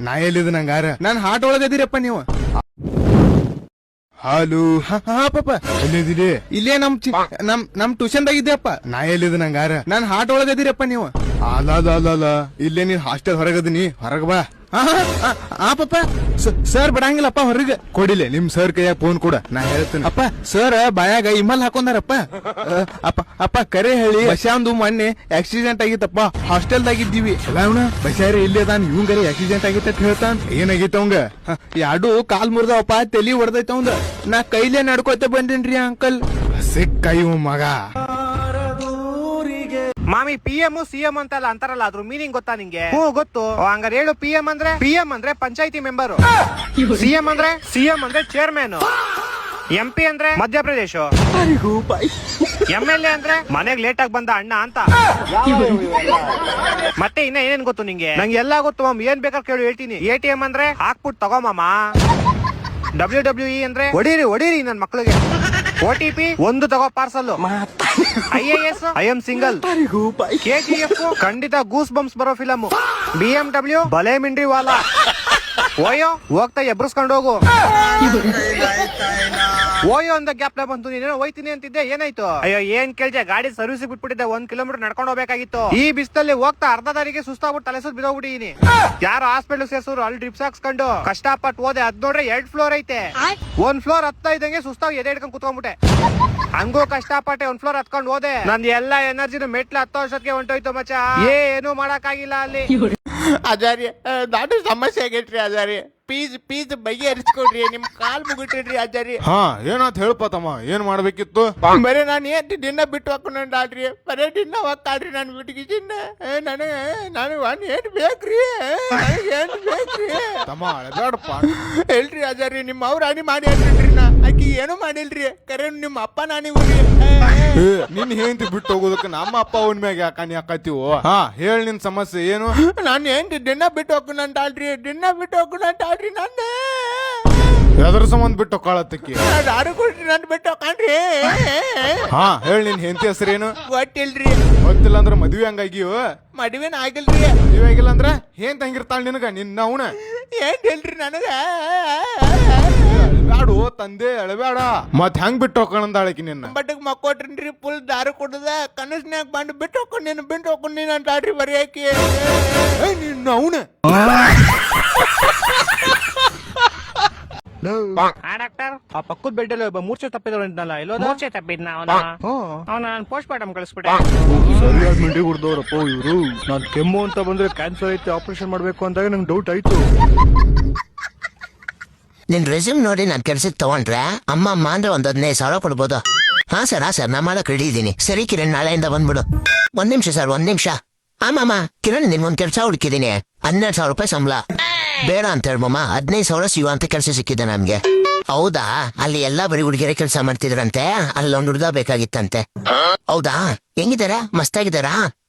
ನಾ ಎಲ್ಲಿದ್ ನಂಗಾರ ನಾನ್ ಹಾಟ್ ಒಳಗದಿರಪ್ಪ ನೀವು. ಹಾಲು ಹಾ ಪಾಪ ಎಲ್ಲಿದ್ದೀರಿ? ಇಲ್ಲೇ ನಮ್ ಟ್ಯೂಷನ್ ದಾಗಿದ್ದೆಪ್ಪ. ನಾ ಎಲ್ಲಿದ್ ನಂಗಾರ ನಾನ್ ಹಾಟ್ ಒಳಗದಿರಪ್ಪ ನೀವು. ಅಲ್ಲ ಇಲ್ಲೇ ನೀನ್ ಹಾಸ್ಟೆಲ್ ಹೊರಗದಿನಿ, ಹೊರಗ ಬಾ. ಆ ಪಾಪ ಸರ್ ಬಿಡಂಗಿಲ್ಲಪ್ಪ ಹೊರಗ. ಕೊಡಿಲೆ ನಿಮ್ ಸರ್ ಕೈಯಾಗ ಫೋನ್ ಕೊಡ, ನಾ ಹೇಳ್ತೇನೆ. ಅಪ್ಪ ಸರ್ ಬಾಯಾಗ ಇಮಲ್ ಹಾಕೊಂಡಾರಪ್ಪ. ಅಪ್ಪ ಕರೆ ಹೇಳಿ ಬಸ್ಯಾಂದು ಮೊನ್ನೆ ಆಕ್ಸಿಡೆಂಟ್ ಆಗಿತ್ತಪ್ಪ, ಹಾಸ್ಟೆಲ್ ದಾಗಿದ್ದೀವಿ. ಬಸ್ಯಾರಿ ಇಲ್ಲೇ ಅದಾನ, ಇವಂಗರೆ ಆಕ್ಸಿಡೆಂಟ್ ಆಗಿತ್ತ ಹೇಳ್ತಾನ. ಏನಾಗಿತ್ತ ಅವಂಗ? ಎರಡು ಕಾಲ್ ಮುರ್ದವಪ್ಪ, ತಲಿ ಹೊಡೆದೈತ ಅವಂದ. ನಾ ಕೈಲೇ ನಡ್ಕೋತ ಬಂದೇನ್ರಿ ಅಂಕಲ್. ಸಿಕ್ಕ ಇವ್ ಮಗ. ಮಾಮಿ PM CM ಅಂತೆಲ್ಲ ಅಂತಾರಲ್ಲ, ಅದ್ರ ಮೀನಿಂಗ್ ಗೊತ್ತಾ ನಿಂಗೆ? ಹ್ಞೂ ಗೊತ್ತು. ಹಂಗಾರೆ ಹೇಳು. PM ಅಂದ್ರೆ ಪಂಚಾಯತಿ ಮೆಂಬರ್, CM ಅಂದ್ರೆ ಚೇರ್ಮನ್, MP ಅಂದ್ರೆ ಮಧ್ಯಪ್ರದೇಶ, MLA ಅಂದ್ರೆ ಮನೆಗ್ ಲೇಟ್ ಆಗಿ ಬಂದ ಅಣ್ಣ ಅಂತ. ಮತ್ತೆ ಇನ್ನ ಏನೇನ್ ಗೊತ್ತು ನಿಂಗೆ? ನಂಗೆ ಎಲ್ಲಾ ಗೊತ್ತು ಮಾಮ್, ಏನ್ ಬೇಕಾದ್ರೆ ಕೇಳು ಹೇಳ್ತೀನಿ. ATM ಅಂದ್ರೆ ಹಾಕ್ಬಿಟ್ಟು ತಗೋ ಮಾಮ. WWE ಅಂದ್ರೆ ಹೊಡೀರಿ ನನ್ ಮಕ್ಳಿಗೆ. OTP ಒಂದು ತಗೋ parcel. IAS I am single. KGF ಖಂಡಿತ ಗೂಸ್ ಬಂಪ್ಸ್ ಬರೋ ಫಿಲಮ್. BMW ಬಲೆ ಮಿಂಡ್ರಿ ವಾಲಾ. ಓಯೋ ಹೋಗ್ತಾ ಎಬ್ರಸ್ಕೊಂಡು ಹೋಗು. ಓಯೋ ಅಂದ ಗ್ಯಾಪ್ ಬಂತು, ನೀನೇನೋ ಹೋಯ್ತೀನಿ ಅಂತಿದ್ದೆ, ಏನಾಯ್ತು? ಅಯ್ಯೋ ಏನ್ ಕೇಳ್ದೆ, ಗಾಡಿ ಸರ್ವಿಸ್ ಬಿಟ್ಬಿಟ್ಟಿದ್ದೆ, 1 ಕಿಲೋಮೀಟರ್ ನಡ್ಕೊಂಡು ಹೋಗ್ಬೇಕಾಗಿತ್ತು. ಈ ಬಿಸ್ತಲ್ಲಿ ಹೋಗ್ತಾ ಅರ್ಧ ದಾರಿಗೆ ಸುಸ್ತಾಗ್ಬಿಟ್ಟು ತಲೆ ಸುತ್ತ ಬಿದ್ದೋಗ್ಬಿಟ್ಟಿದೀನಿ. ಯಾರು ಹಾಸ್ಪಿಟಲ್ ಸೇರ್ಸೋರು, ಅಲ್ಲಿ ಡ್ರಿಪ್ಸ್ ಹಾಕ್ಸ್ಕೊಂಡು ಕಷ್ಟಪಟ್ಟು ಹೋದೆ. ಅದ್ ನೋಡ್ರೆ 2 ಫ್ಲೋರ್ ಐತೆ. 1 ಫ್ಲೋರ್ ಹತ್ತಾ ಇದ್ದಂಗೆ ಸುಸ್ತಾಗಿ ಎದೆ ಹಿಡ್ಕೊಂಡು ಕುತ್ಕೊಂಡ್ಬಿಟ್ಟೆ. ಹಂಗೂ ಕಷ್ಟಪಟ್ಟೆ 1 ಫ್ಲೋರ್ ಹತ್ಕೊಂಡು ಹೋದೆ. ನಂದು ಎಲ್ಲಾ ಎನರ್ಜಿನ ಮೆಟ್ಲು 10 ವರ್ಷಕ್ಕೆ ಹೊಂಟೋಯ್ತು ಮಚ್ಚ. ಏನು ಮಾಡಕ್ ಆಗಿಲ್ಲ ಅಲ್ಲಿ. ಆಚಾರ್ಯ ದೊಡ್ಡ ಸಮಸ್ಯೆ ಆಗೈತ್ರಿ ಆಚಾರ್ಯ. ಪೀಸ್ ಬಗೆಹರಿಸ್ಕೊಡ್ರಿ, ನಿಮ್ ಕಾಲ್ ಮುಗಿಟ್ರಿ ಆಚಾರ್ಯ. ಹಾ ಏನಾತ್ ಹೇಳಪ್ಪ ತಮ್ಮ, ಏನ್ ಮಾಡ್ಬೇಕಿತ್ತು? ಬರೀ ನಾನು ಏನ್ ದಿನ ಬಿಟ್ಟು ಹಾಕೊಂಡ್ರಿ, ಬರೇ ದಿನ ಹೋಗ್ತಾಳ್ರಿ ನಾನು ಬಿಟ್ಟಿಗೆ ಚಿನ್ನ. ನಾನು ಏನ್ ಬೇಕ್ರಿ, ಏನ್ ಬೇಕ್ರಿ ತಮ್ಮ ಅಳಬೇಡಪ್ಪ. ಹೇಳ್ರಿ ಆಚಾರ್ಯ, ನಿಮ್ಮ ಅವ್ರ ಅಣಿ ಮಾಡಿ ಹೇಳ್ರಿ. ನಾ ಆಕಿ ಏನು ಮಾಡಿಲ್ರಿ, ಕರೆ ನಿಮ್ಮ ಅಪ್ಪ ನಾನಿಗೂ ನಿನ್ ಹೆಂಡತಿ ಬಿಟ್ಟು ಹೋಗೋದಕ್ಕೆ ನಮ್ಮ ಅಪ್ಪ ಅವನ ಮ್ಯಾಗ ಯಾಕಾನಿ ಹಾಕತ್ತೀವೋ? ಹಾ ಹೇಳ ನಿನ್ ಸಮಸ್ಯೆ ಏನು? ನಾನು ಏನ್ ದಿನ ಬಿಟ್ಟು ಹೋಗ್ಕೊಂಡಾಳ್ರಿ, ದಿನ ಬಿಟ್ಟು ಹೋಗ್ಕೊಂಡಾಳ್ರಿ. ನನ್ನ ಎದ್ರ ಸಂಬಂಧ ಬಿಟ್ಟು ಹೋಗ್ಕಾಳತ್ತಕ್ಕಿ? ಯಾರು ಕೊಡ್ರಿ ನಾನು ಬಿಟ್ಟು ಹೋಗ್ಕೊಂಡ್ರಿ. ಹಾ ಹೇಳ ನಿನ್ ಹೆಂಡತಿ ಹೆಸರೇನು? ಗೊತ್ತಿಲ್ರಿ. ಗೊತ್ತಿಲ್ಲ ಅಂದ್ರ ಮದ್ವೆ ಹಂಗಾಗಿಯೋ? ಮದುವೆನ ಆಗಿಲ್ರಿ. ಮದ್ವೆ ಆಗಿಲ್ಲ ಅಂದ್ರ ಏನ್ ತಂಗಿರ್ತಾಳ ನಿನಗ? ನಿನ್ನ ಅವನ ಏನ್ ಹೇಳ್ರಿ ನನಗ? ಅಳಬ್ಯಾಡು ತಂದೆ, ಅಳಬ್ಯಾಡ. ಮತ್ ಹೆಂಗ್ ಬಿಟ್ಟು ಹೋಗೋಣಂದಾಳಕಿ ನಿನ್ನ? ಬಟ್ಟಗ್ ಮಕ್ಕೊಟ್ರಿ, ಫುಲ್ ದಾರು ಕೊಡದ ಕನಸ್ನ್ಯಾಗ ಬಂದು ಬಿಟ್ಟು ಹೋಗ್ಕೊಂಡ್ ಅಂತ ಆಡ್ರಿ ಬರೀ ನಿನ್ನ ಅವನ. ಡಾಕ್ಟರ್, ಆ ಪಕ್ಕದ ಬೆಡ್ಡಲ್ಲಿ ಒಬ್ಬ ಮೂರ್ಛೆ ತಪ್ಪಿದವನಿದ್ನಲ್ಲ, ಎಲ್ಲೋ ಮೂರ್ಛೆ ತಪ್ಪಿದ್ನ ಅವನ ಪೋಸ್ಟ್ ಮಾರ್ಟಮ್ ಕಳಿಸ್ಬಿಟ್ಟೆ. ಸರಿಯಾಗಿ ಮಂಡಿ ಹುಡ್ದವ್ರಪ್ಪ ಇವ್ರು. ನಾನ್ ಕೆಮ್ಮು ಅಂತ ಬಂದ್ರೆ ಕ್ಯಾನ್ಸರ್ ಐತೆ, ಆಪರೇಷನ್ ಮಾಡ್ಬೇಕು ಅಂದಾಗ ನಂಗೆ ಡೌಟ್ ಆಯ್ತು. ನಿನ್ ರೆಸ್ಯೂಮ್ ನೋಡಿ ನಾನ್ ಕೆಲ್ಸಕ್ಕೆ ತಗೊಂಡ್ರೆ ಅಮ್ಮ ಅಂದ್ರೆ 15,000 ಕೊಡ್ಬೋದು. ಹಾ ಸರ್ ನಾ ಮಾಡಕ್ ರೆಡಿ ಇದ್ದೀನಿ. ಸರಿ ಕಿರಣ್, ನಾಳೆಯಿಂದ ಬಂದ್ಬಿಡು. 1 ನಿಮಿಷ ಸರ್, 1 ನಿಮಿಷ. ಆಮಾಮ ಕಿರಣ್, ನಿನ್ಗೊಂದ್ ಕೆಲಸ ಹುಡುಕಿದೀನಿ. 12,000 ರೂಪಾಯಿ ಸಂಬಳ. ಬೇಡ ಅಂತ ಹೇಳ್ಬಮ್ಮ, 15,000 ಸಿಗೋ ಅಂತ ಕೆಲಸ ಸಿಕ್ಕಿದೆ ನಮ್ಗೆ. ಹೌದಾ? ಅಲ್ಲಿ ಎಲ್ಲಾ ಬರೀ ಹುಡುಗಿಯರೇ ಕೆಲಸ ಮಾಡ್ತಿದ್ರಂತೆ, ಅಲ್ಲೊಂದು ಹುಡುಗ ಬೇಕಾಗಿತ್ತಂತೆ. ಹೌದಾ? ಹೆಂಗಿದಾರ? ಮಸ್ತಾಗಿದಾರಾ?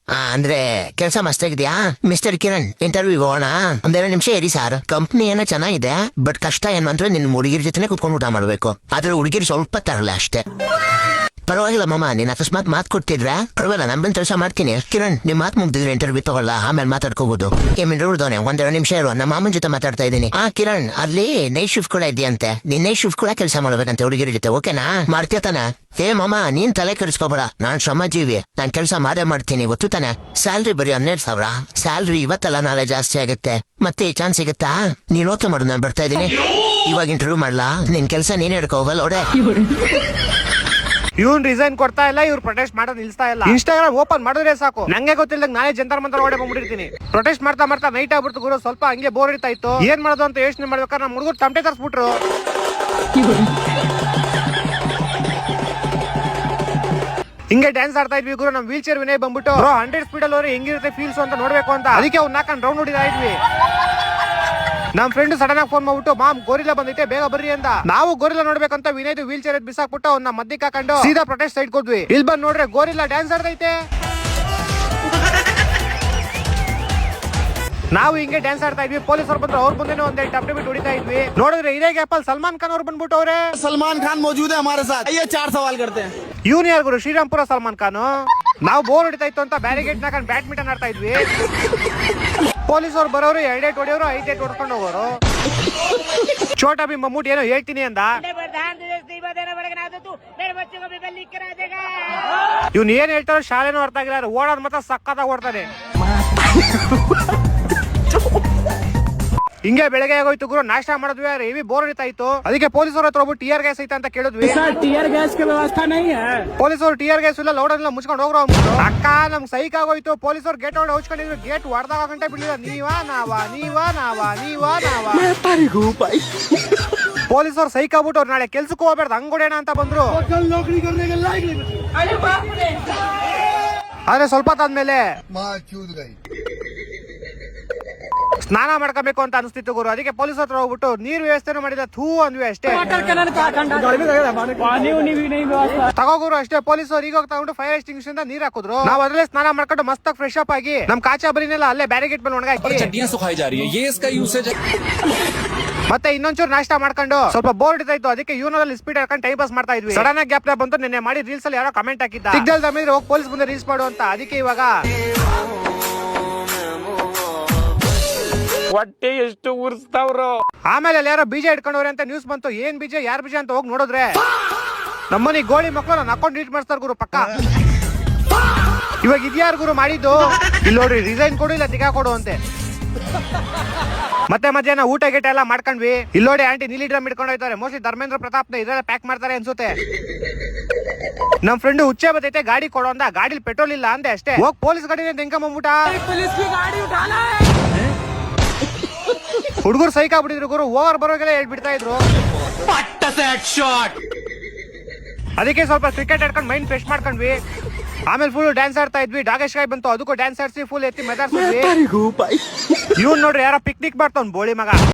ಅಂದ್ರೆ ಕೆಲಸ ಮಸ್ತಾಗಿದ್ಯಾ? ಮಿಸ್ಟರ್ ಕಿರಣ್, ಇಂಟರ್ವ್ಯೂ ಹೋಗೋಣ? 1 ನಿಮಿಷ ಇರಿ ಸಾರ್. ಕಂಪ್ನಿ ಏನೋ ಚೆನ್ನಾಗಿದೆ, ಬಟ್ ಕಷ್ಟ ಏನು ಅಂದ್ರೆ ನಿನ್ ಹುಡುಗಿರ ಜೊತೆ ಕುತ್ಕೊಂಡು ಊಟ ಮಾಡ್ಬೇಕು. ಆದ್ರೆ ಹುಡುಗಿರು ಸ್ವಲ್ಪ ತರಲ್ಲ ಅಷ್ಟೇ. ಪರವಾಗಿಲ್ಲ ಮಾಮ, ನೀನ್ ಅಕಸ್ಮಾತ್ ಮಾತು ಕೊಡ್ತಿದ್ರೆ ಪರವಾಗಿಲ್ಲ, ನಮ್ಮನ್ ಕೆಲಸ ಮಾಡ್ತೀನಿ. ಕಿರಣ್, ನಿಮ್ ಮಾತು ಮುಗ್ದಿದ್ರೆ ಇಂಟರ್ವ್ಯೂ ತಗೊಳ್ಳ, ಆಮೇಲೆ ಮಾತಾಡ್ಕೋಬಹುದು. ಹುಡ್ದವನೆ 1-2 ನಿಮಿಷ ಇರುವ, ನಮ್ಮ ಮಾಮನ್ ಜೊತೆ ಮಾತಾಡ್ತಾ ಇದ್ದೀನಿ. ಕಿರಣ್, ಅಲ್ಲಿ ನೈಟ್ ಶಿಫ್ಟ್ ಕೂಡ ಇದೆಯಂತೆ. ನೀನ್ ನೈಟ್ ಶಿಫ್ಟ್ ಕೂಡ ಕೆಲಸ ಮಾಡ್ಬೇಕಂತೆ ಹುಡುಗಿರ ಜೊತೆ, ಓಕೆನಾ? ಮಾಡ್ತೀಯ ತಾನೆ? ಮಾಮ, ನೀನ್ ತಲೆ ಕೆಡಿಸ್ಕೋಬೇಡ, ನಾನ್ ಶ್ರಮಜೀವಿ, ನಾನ್ ಕೆಲಸ ಮಾಡೇ ಮಾಡ್ತೀನಿ, ಗೊತ್ತು ತಾನೆ? ಸ್ಯಾಲ್ರಿ ಬರೀ 12,000. ಸ್ಯಾಲ್ರಿ ಇವತ್ತಲ್ಲ ನಾಳೆ ಜಾಸ್ತಿ ಆಗುತ್ತೆ. ಮತ್ತೆ ಈ ಚಾನ್ಸ್ ಸಿಗುತ್ತಾ? ನೀನ್ ಓಕೆ ಮಾಡು, ನಾನು ಬರ್ತಾ ಇದ್ದೀನಿ. ಇವಾಗ ಇಂಟರ್ವ್ಯೂ ಮಾಡ್ಲಾ? ನಿನ್ ಕೆಲಸ ನೀನ್ ಹಿಡ್ಕೋ ಹೋಗಲ್ಲ ಓಡೆ. ಇವ್ನ್ ರಿಸೈನ್ ಕೊಡ್ತಾ ಇಲ್ಲ, ಇವ್ರು ಪ್ರೊಟೆಸ್ಟ್ ಮಾಡೋದು ನಿಲ್ಸ್ತಾ ಇಲ್ಲ. ಇನ್ಸ್ಟಾಗ್ರಾಮ್ ಓಪನ್ ಮಾಡಿದ್ರೆ ಸಾಕು, ನಂಗೆ ಗೊತ್ತಿಲ್ಲದಾಗ ನಾಳೆ ಜಂತರ್ ಮಂತರ ಓಡೆ ಬಂದ್ಬಿಟ್ಟಿರ್ತೀನಿ. ಪ್ರೊಟೆಸ್ಟ್ ಮಾಡ್ತಾ ನೈಟ್ ಆಗ್ಬಿಡ್ತು ಗುರು. ಸ್ವಲ್ಪ ಹಂಗೆ ಬೋರ್ ಇರ್ತಾ ಇತ್ತು, ಏನ್ ಮಾಡೋದು ಅಂತ ಯೋಚನೆ ಮಾಡ್ಬೇಕಾದ್ರೆ ನಮ್ಮ ಹುಡುಗರು ತಮಟೆ ತರಿಸ್ಬಿಟ್ರು. ಹಿಂಗೆ ಡ್ಯಾನ್ಸ್ ಆಡ್ತಾ ಇದ್ವಿ ಗುರು. ನಮ್ ವೀಲ್ ಚೇರ್ ವಿನಯ್ ಬಂದ್ಬಿಟ್ಟು 100 ಸ್ಪೀಡ್ ಅಲ್ಲಿ ಹೆಂಗಿರುತ್ತೆ ಫೀಲ್ಸ್ ಅಂತ ನೋಡ್ಬೇಕು ಅಂತ, ಅದಕ್ಕೆ ಅವ್ನ ನಾಲ್ಕು ರೌಂಡ್ ಹೊಡಿತಾ ಇದ್ವಿ. ನಮ್ ಫ್ರೆಂಡ್ ಸಡನ್ ಆಗಿ ಫೋನ್ ಮಾಡ್ಬಿಟ್ಟು, ಮಾಮ್ ಗೋರಿಲ್ಲಾ ಬಂದೈತೆ, ಬೇಗ ಬರ್ರಿ ಅಂತ. ನಾವು ಗೋರಿಲ್ಲಾ ನೋಡ್ಬೇಕಂತ ವಿನಯ್ ವೀಲ್ ಚೇರ್ ಬಿಸಾಕ್ಬಿಟ್ಟು ಅವ್ನ ಮಧ್ಯಕ್ಕೆ ಹಾಕೊಂಡು ಸೀದಾ ಪ್ರೊಟೆಸ್ಟ್ ಸೈಡ್ ಹೋದ್ವಿ. ಇಲ್ಲಿ ಬಂದ್ ನೋಡ್ರೆ ಗೋರಿಲ್ಲಾ ಡ್ಯಾನ್ಸ್ ಆಡ್ತೈತೆ. ನಾವು ಹಿಂಗೆ ಡ್ಯಾನ್ಸ್ ಆಡ್ತಾ ಇದ್ವಿ. ಪೊಲೀಸರು ಬಂದ್ರು, ಅವ್ರ ಮುಂದೆ ಒಂದೇ ಟಪ್ ಬಿಟ್ಟು ಹೊಡಿತಾ ಇದ್ವಿ. ನೋಡಿದ್ರೆ ಇದೇ ಗ್ಯಾಪ್ ಅಲ್ಲಿ ಸಲ್ಮಾನ್ ಖಾನ್ ಅವ್ರು ಬಂದ್ಬಿಟ್ಟವ್ರೆ. ಸಲ್ಮಾನ್ ಖಾನ್ ಮೌಜೂದ್ ಹೈ ಹಮಾರೆ ಸಾಥ್. ಆइए 4 ಸವಾಲ್ करते हैं. ಇವ್ನು ಯಾರು ಗುರು? ಶ್ರೀರಾಮ್ಪುರ ಸಲ್ಮಾನ್ ಖಾನ್. ನಾವು ಬೋರ್ ಹೊಡಿತಾ ಇತ್ತು ಅಂತ ಬ್ಯಾರಿಗೇಡ್ ನಾಕೊಂಡು ಬ್ಯಾಡ್ಮಿಂಟನ್ ಆಡ್ತಾ ಇದ್ವಿ. ಪೊಲೀಸವ್ರು ಬರೋರು 2 ಏಟ್ ಹೊಡೆಯೋರು 5 ಏಟ್ ಹೊಡ್ಕೊಂಡು ಹೋಗೋರು. ಚೋಟಾ ಭೀಮ್ ಮಮ್ಮೂಟಿ ಏನೋ ಹೇಳ್ತೀನಿ ಅಂದ, ಇವ್ನು ಏನ್ ಹೇಳ್ತಾರೋ ಶಾಲೆನೂ ಅರ್ಥ ಆಗಿಲ್ಲ, ಓಡೋದ್ ಮಾತ್ರ ಸಕ್ಕತ್ತಾಗಿ ಓಡ್ತಾನೆ. ಹಿಂಗೆ ಬೆಳಗ್ಗೆ ಆಗೋಯ್ತು ಗುರು, ನಾಷ್ಟ ಮಾಡಿದ್ವಿ, ಹೆವಿ ಬೋರ್ ಹೊಡಿತಾ ಇತ್ತು. ಅದಕ್ಕೆ ಪೊಲೀಸರ ಹತ್ರ ಹೋಗ್ಬಿಟ್ಟು ಟಿಯರ್ ಗ್ಯಾಸ್ ಐತೆ ಅಂತ ಕೇಳಿದ್ವಿ. ಪೊಲೀಸರು ಟಿಯರ್ ಗ್ಯಾಸ್ ಇಲ್ಲ, ಲೌಡ್ ಎಲ್ಲ ಮುಚ್ಕೊಂಡು ಹೋಗ್ರೋ ಅಂದ್ಬಿಟ್ಟು. ಅಕ್ಕ ನಮ್ಗೆ ಸೈಕ್ ಆಗೋಯ್ತು. ಪೊಲೀಸರು ಗೇಟ್ ಒಳಗೆ ಹಚ್ಕೊಂಡಿದ್ವಿ, ಗೇಟ್ ಹೊಡೆದಾಗ ಗಂಟೆ ಬಿಡಲಿಲ್ಲ. ನೀವಾ ನಾವಾ ಪೊಲೀಸರು ಸೈಕ್ ಆಗ್ಬಿಟ್ಟು ಅವ್ರು ನಾಳೆ ಕೆಲ್ಸಕ್ಕೆ ಹೋಗ್ಬೇಡ್ದು ಹಂಗೊಡೇಣ ಅಂತ ಬಂದ್ರು. ಆದ್ರೆ ಸ್ವಲ್ಪ ಹೊತ್ತಾದ್ಮೇಲೆ ಸ್ನಾನ ಮಾಡ್ಕೋಬೇಕು ಅಂತ ಅನಿಸ್ತಿತ್ತು ಗುರು. ಅದಕ್ಕೆ ಪೊಲೀಸ್ ಹತ್ರ ಹೋಗ್ಬಿಟ್ಟು ನೀರ್ ವ್ಯವಸ್ಥೆನೂ ಮಾಡಿದ ಥೂ ಅಂದ್ವಿ ಅಷ್ಟೇ. ತಗೋ ಗುರು ಅಷ್ಟೇ. ಪೊಲೀಸರು ಈಗ ತಗೊಂಡು ಫೈರ್ ಎಕ್ಸ್ಟಿಂಗ್ವಿಷರ್ ಇಂದ ನೀರ್ ಹಾಕಿದ್ರು. ನಾವು ಅದ್ರಲ್ಲೇ ಸ್ನಾನ ಮಾಡ್ಕೊಂಡು ಮಸ್ತ್ ಫ್ರೆಶ್ ಅಪ್ ಆಗಿ ನಮ್ ಕಾಚಾ ಬರಿನೆಲ್ಲ ಅಲ್ಲೇ ಬ್ಯಾರಿಗೇಟ್ ಮೇಲೆ ಒಣಗಾಕಿ ಮತ್ತೆ ಇನ್ನೊಂಚೂರು ನಾಷ್ಟ ಮಾಡ್ಕೊಂಡು ಸ್ವಲ್ಪ ಬೋರ್ ಹಿಡಿತಾ ಇತ್ತು. ಅದಕ್ಕೆ ಯೂನಲ್ಲಿ ಸ್ಪೀಡ್ ಹಾಕೊಂಡು ಟೈಮ್ ಪಾಸ್ ಮಾಡ್ತಾ ಇದ್ವಿ. ಸಡನ್ ಆಗಿ ಗ್ಯಾಪ್ ಬಂತು. ನಿನ್ನೆ ಮಾಡಿ ರೀಲ್ಸ್ ಅಲ್ಲಿ ಯಾರೋ ಕಮೆಂಟ್ ಹಾಕಿದ್ದ, ಸಿಗ್ನಲ್ ದಮ್ಮಿದ್ರೆ ಹೋಗಿ ಪೊಲೀಸ್ ಮುಂದೆ ರೀಲ್ಸ್ ಮಾಡು ಅಂತ. ಅದಕ್ಕೆ ಇವಾಗ ಹೊಟ್ಟೆ ಎಷ್ಟು ಉರ್ಸ್ತಾವ್ರು. ಆಮೇಲೆ ಯಾರೋ ಬೀಜ ಇಟ್ಕೊಂಡವ್ರೆ ಅಂತ ನ್ಯೂಸ್ ಬಂತು. ಏನ್ ಬೀಜ ಯಾರ್ ಬೀಜ ಅಂತ ಹೋಗಿ ನೋಡಿದ್ರೆ ನಮ್ಮನಿ ಗೋಳಿ ಮಕ್ಕಳು ನನ್ನ ಅಕೌಂಟ್ ಡಿಲೀಟ್ ಮಾಡಿಸ್ತಾರ ಗುರು ಪಕ್ಕ. ಇವಾಗ ಇದ್ಯಾರು ಗುರು ಮಾಡಿದ್ದು? ಇಲ್ಲಿ ನೋಡ್ರಿ, ರಿಸೈನ್ ಕೊಡು ಇಲ್ಲ ತಿಗಾ ಕೊಡು ಅಂತೆ. ಮತ್ತೆ ಮಧ್ಯಾಹ್ನ ಊಟ ಗೀಟ ಎಲ್ಲ ಮಾಡ್ಕೊಂಡ್ವಿ. ಇಲ್ಲಿ ನೋಡಿ ಆಂಟಿ ನೀಲಿ ಡ್ರಮ್ ಇಟ್ಕೊಂಡು ಹೋಯ್ತಾರೆ. ಮೋಸ್ಟ್ಲಿ ಧರ್ಮೇಂದ್ರ ಪ್ರತಾಪ್ ಇದೆಲ್ಲ ಪ್ಯಾಕ್ ಮಾಡ್ತಾರೆ ಅನ್ಸುತ್ತೆ. ನಮ್ ಫ್ರೆಂಡ್ ಹುಚ್ಚೆ ಬತ್ತೈತೆ ಗಾಡಿ ಕೊಡೋ ಅಂದ. ಗಾಡಿಲಿ ಪೆಟ್ರೋಲ್ ಇಲ್ಲ ಅಂದೆ ಅಷ್ಟೇ. ಹೋಗ್ ಪೊಲೀಸ್ ಗಾಡಿ ತೆಂಕಂಬಿಟ್ಟ. ಹುಡುಗರು ಸೈಕ್ ಆಗ್ಬಿಟ್ಟಿದ್ರು ಗುರು. ಓವರ್ ಬರೋಗೆಲ್ಲ ಹೇಳ್ಬಿಡ್ತಾ ಇದ್ರು. ಅದಕ್ಕೆ ಸ್ವಲ್ಪ ಕ್ರಿಕೆಟ್ ಆಡ್ಕೊಂಡು ಮೈಂಡ್ ಫ್ರೆಶ್ ಮಾಡ್ಕೊಂಡ್ವಿ. ಆಮೇಲೆ ಫುಲ್ ಡ್ಯಾನ್ಸ್ ಆಡ್ತಾ ಇದ್ವಿ. ಡಾಗೇಶ್ ಕಾಯ್ ಬಂತು, ಅದಕ್ಕೂ ಡ್ಯಾನ್ಸ್ ಆಡ್ಸಿ ಫುಲ್ ಎತ್ತಿ ಮೆದಾರ್ಸಿದ್ವಿ. ಇವ್ನು ನೋಡ್ರಿ ಯಾರೋ ಪಿಕ್ನಿಕ್ ಮಾಡ್ತಾವ್ ಬೋಳಿ ಮಗ.